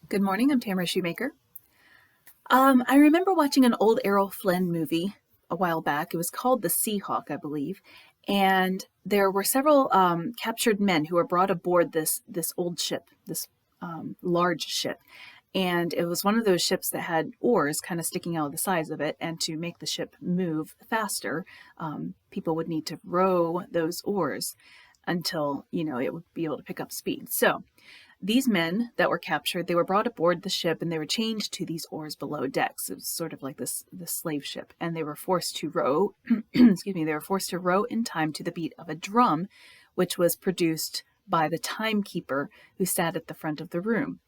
Good morning, I'm Tamara Shoemaker. I remember watching an old Errol Flynn movie a while back. It was called The Seahawk, I believe. And there were several captured men who were brought aboard this old ship, this large ship. And it was one of those ships that had oars kind of sticking out of the sides of it. And to make the ship move faster, people would need to row those oars until, it would be able to pick up speed. So these men that were captured, they were brought aboard the ship and they were chained to these oars below decks. It was sort of like this slave ship, and they were forced to row. Excuse me. They were forced to row in time to the beat of a drum, which was produced by the timekeeper who sat at the front of the room.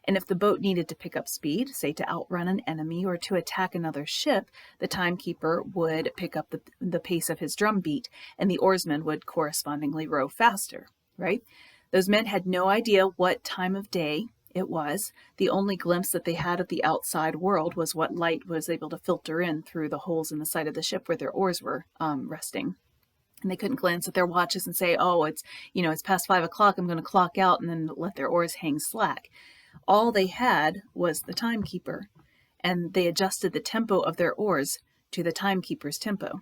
And if the boat needed to pick up speed, say to outrun an enemy or to attack another ship, the timekeeper would pick up the pace of his drum beat, and the oarsmen would correspondingly row faster, right? Those men had no idea what time of day it was. The only glimpse that they had of the outside world was what light was able to filter in through the holes in the side of the ship where their oars were resting. And they couldn't glance at their watches and say, oh, it's past 5 o'clock, I'm going to clock out, and then let their oars hang slack. All they had was the timekeeper, and they adjusted the tempo of their oars to the timekeeper's tempo.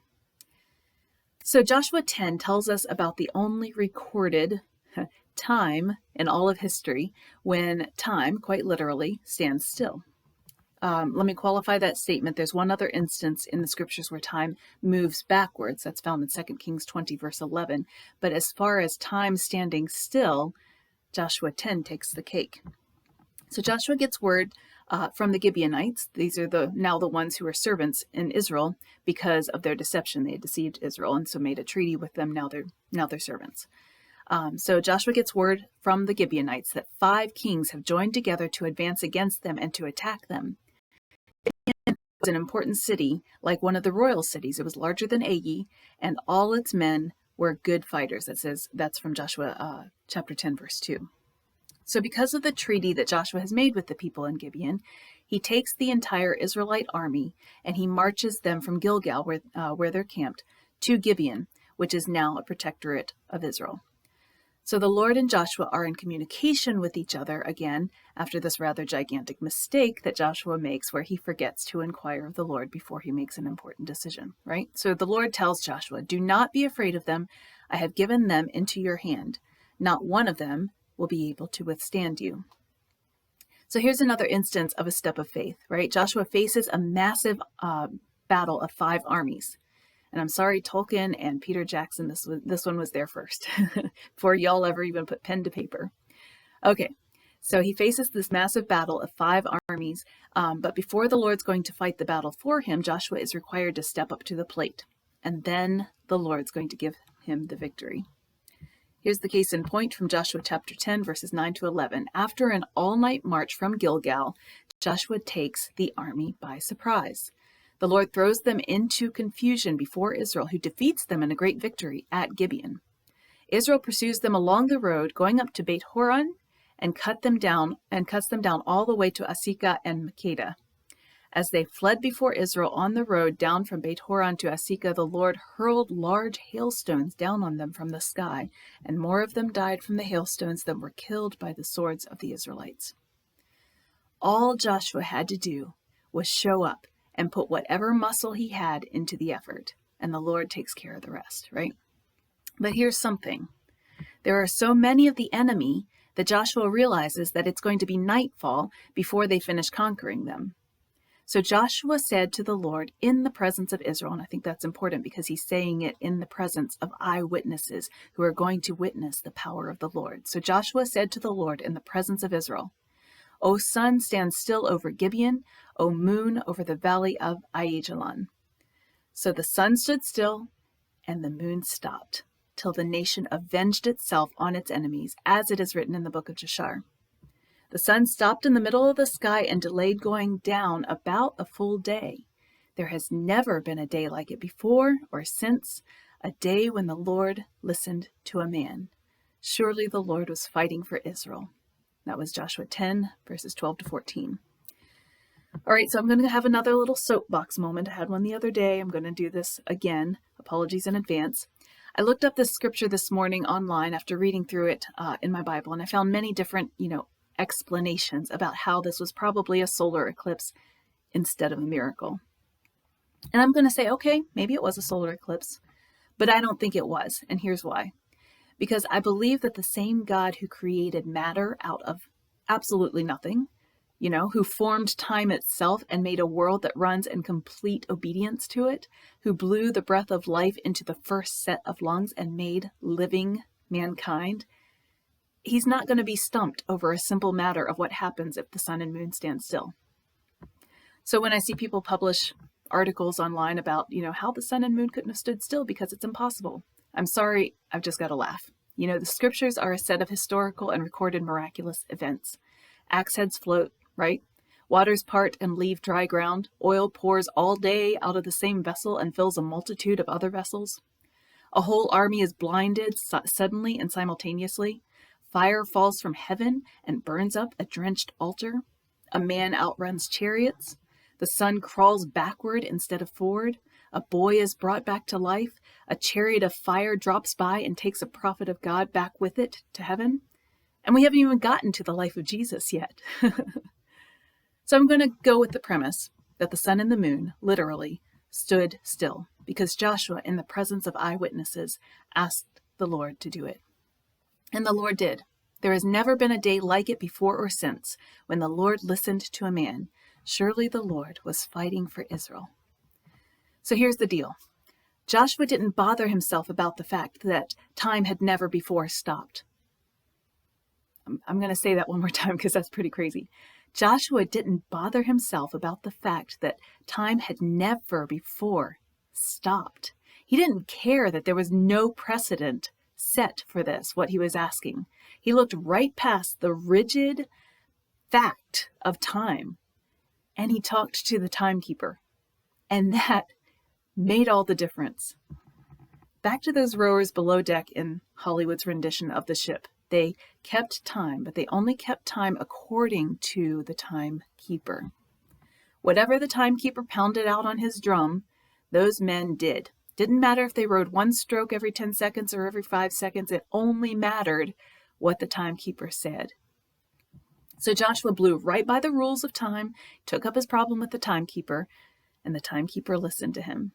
So Joshua 10 tells us about the only recorded time in all of history when time, quite literally, stands still. Let me qualify that statement. There's one other instance in the scriptures where time moves backwards. That's found in 2 Kings 20, verse 11. But as far as time standing still, Joshua 10 takes the cake. So Joshua gets word from the Gibeonites. These are now the ones who are servants in Israel because of their deception. They had deceived Israel and so made a treaty with them. Now they're servants. So Joshua gets word from the Gibeonites that 5 kings have joined together to advance against them and to attack them. It was an important city, like one of the royal cities. It was larger than Ai, and all its men were good fighters. That's from Joshua chapter 10, verse 2. So because of the treaty that Joshua has made with the people in Gibeon, he takes the entire Israelite army and he marches them from Gilgal, where they're camped, to Gibeon, which is now a protectorate of Israel. So the Lord and Joshua are in communication with each other again after this rather gigantic mistake that Joshua makes where he forgets to inquire of the Lord before he makes an important decision, right? So the Lord tells Joshua, do not be afraid of them. I have given them into your hand. Not one of them will be able to withstand you. So here's another instance of a step of faith, right? Joshua faces a massive battle of 5 armies. And I'm sorry, Tolkien and Peter Jackson, this one was there first, before y'all ever even put pen to paper. Okay, so he faces this massive battle of 5 armies, but before the Lord's going to fight the battle for him, Joshua is required to step up to the plate, and then the Lord's going to give him the victory. Here's the case in point from Joshua chapter 10, verses 9 to 11. After an all-night march from Gilgal, Joshua takes the army by surprise. The Lord throws them into confusion before Israel, who defeats them in a great victory at Gibeon. Israel pursues them along the road, going up to Beit Horon, and cuts them down all the way to Asika and Makkedah. As they fled before Israel on the road down from Beit Horon to Asika, the Lord hurled large hailstones down on them from the sky, and more of them died from the hailstones than were killed by the swords of the Israelites. All Joshua had to do was show up and put whatever muscle he had into the effort, and the Lord takes care of the rest, right? But here's something. There are so many of the enemy that Joshua realizes that it's going to be nightfall before they finish conquering them. So Joshua said to the Lord in the presence of Israel, and I think that's important because he's saying it in the presence of eyewitnesses who are going to witness the power of the Lord. So Joshua said to the Lord in the presence of Israel, O sun, stand still over Gibeon, O moon, over the valley of Aijalon. So the sun stood still, and the moon stopped, till the nation avenged itself on its enemies, as it is written in the book of Jashar. The sun stopped in the middle of the sky and delayed going down about a full day. There has never been a day like it before or since, a day when the Lord listened to a man. Surely the Lord was fighting for Israel. That was Joshua 10, verses 12 to 14. All right, so I'm going to have another little soapbox moment. I had one the other day. I'm going to do this again. Apologies in advance. I looked up this scripture this morning online after reading through it in my Bible, and I found many different, explanations about how this was probably a solar eclipse instead of a miracle. And I'm going to say, okay, maybe it was a solar eclipse, but I don't think it was. And here's why. Because I believe that the same God who created matter out of absolutely nothing, who formed time itself and made a world that runs in complete obedience to it, who blew the breath of life into the first set of lungs and made living mankind, he's not going to be stumped over a simple matter of what happens if the sun and moon stand still. So when I see people publish articles online about, how the sun and moon couldn't have stood still because it's impossible, I'm sorry, I've just got to laugh. The scriptures are a set of historical and recorded miraculous events. Axe heads float, right? Waters part and leave dry ground. Oil pours all day out of the same vessel and fills a multitude of other vessels. A whole army is blinded suddenly and simultaneously. Fire falls from heaven and burns up a drenched altar. A man outruns chariots. The sun crawls backward instead of forward. A boy is brought back to life. A chariot of fire drops by and takes a prophet of God back with it to heaven. And we haven't even gotten to the life of Jesus yet. So I'm going to go with the premise that the sun and the moon literally stood still because Joshua, in the presence of eyewitnesses, asked the Lord to do it. And the Lord did. There has never been a day like it before or since when the Lord listened to a man. Surely the Lord was fighting for Israel. So here's the deal. Joshua didn't bother himself about the fact that time had never before stopped. I'm going to say that one more time because that's pretty crazy. Joshua didn't bother himself about the fact that time had never before stopped. He didn't care that there was no precedent set for this, what he was asking. He looked right past the rigid fact of time, and he talked to the timekeeper. And that made all the difference. Back to those rowers below deck in Hollywood's rendition of the ship. They kept time, but they only kept time according to the timekeeper. Whatever the timekeeper pounded out on his drum, those men did. Didn't matter if they rode one stroke every 10 seconds or every 5 seconds. It only mattered what the timekeeper said. So Joshua blew right by the rules of time, took up his problem with the timekeeper, and the timekeeper listened to him.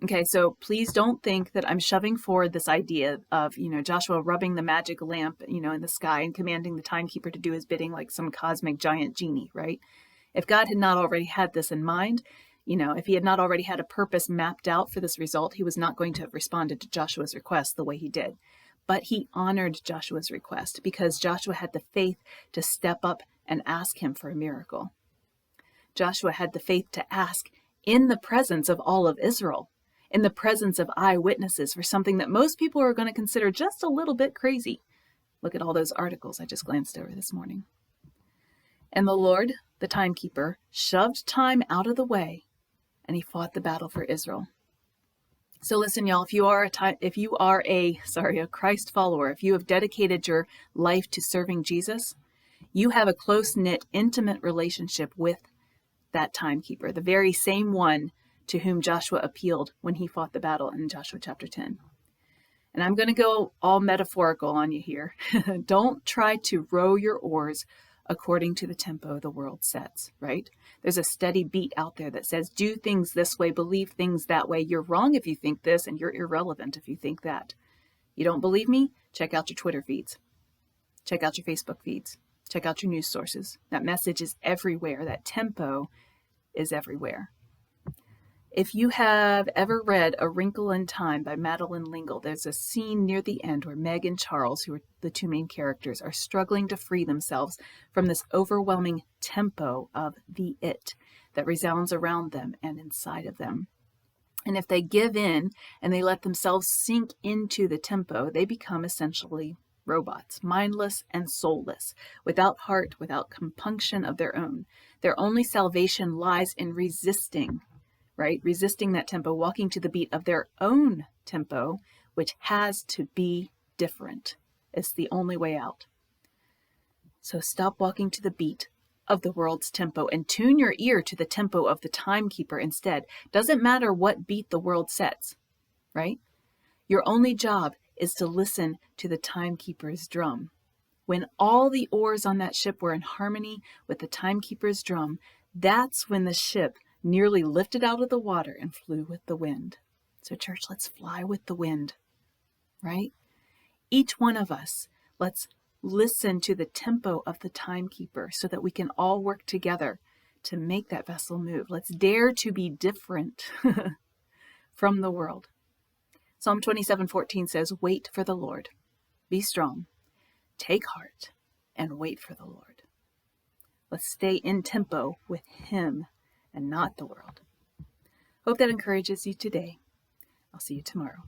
Okay, so please don't think that I'm shoving forward this idea of, Joshua rubbing the magic lamp, in the sky and commanding the timekeeper to do his bidding like some cosmic giant genie, right? If God had not already had this in mind, if he had not already had a purpose mapped out for this result, he was not going to have responded to Joshua's request the way he did. But he honored Joshua's request because Joshua had the faith to step up and ask him for a miracle. Joshua had the faith to ask in the presence of all of Israel, in the presence of eyewitnesses for something that most people are going to consider just a little bit crazy. Look at all those articles I just glanced over this morning. And the Lord, the timekeeper, shoved time out of the way, and he fought the battle for Israel. So listen, y'all, if you are a Christ follower, if you have dedicated your life to serving Jesus, you have a close-knit, intimate relationship with that timekeeper, the very same one to whom Joshua appealed when he fought the battle in Joshua chapter 10. And I'm going to go all metaphorical on you here. Don't try to row your oars according to the tempo the world sets, right? There's a steady beat out there that says, do things this way, believe things that way. You're wrong if you think this, and you're irrelevant if you think that. You don't believe me? Check out your Twitter feeds. Check out your Facebook feeds. Check out your news sources. That message is everywhere. That tempo is everywhere. If you have ever read A Wrinkle in Time by Madeleine L'Engle, there's a scene near the end where Meg and Charles, who are the two main characters, are struggling to free themselves from this overwhelming tempo of the it that resounds around them and inside of them. And if they give in and they let themselves sink into the tempo, they become essentially robots, mindless and soulless, without heart, without compunction of their own. Their only salvation lies in resisting, right? Resisting that tempo, walking to the beat of their own tempo, which has to be different. It's the only way out. So stop walking to the beat of the world's tempo and tune your ear to the tempo of the timekeeper instead. Doesn't matter what beat the world sets, right? Your only job is to listen to the timekeeper's drum. When all the oars on that ship were in harmony with the timekeeper's drum, that's when the ship nearly lifted out of the water and flew with the wind. So, church, let's fly with the wind, right? Each one of us, let's listen to the tempo of the timekeeper so that we can all work together to make that vessel move. Let's dare to be different from the world. Psalm 27:14 says, "Wait for the Lord. Be strong. Take heart and wait for the Lord." Let's stay in tempo with Him and not the world. Hope that encourages you today. I'll see you tomorrow.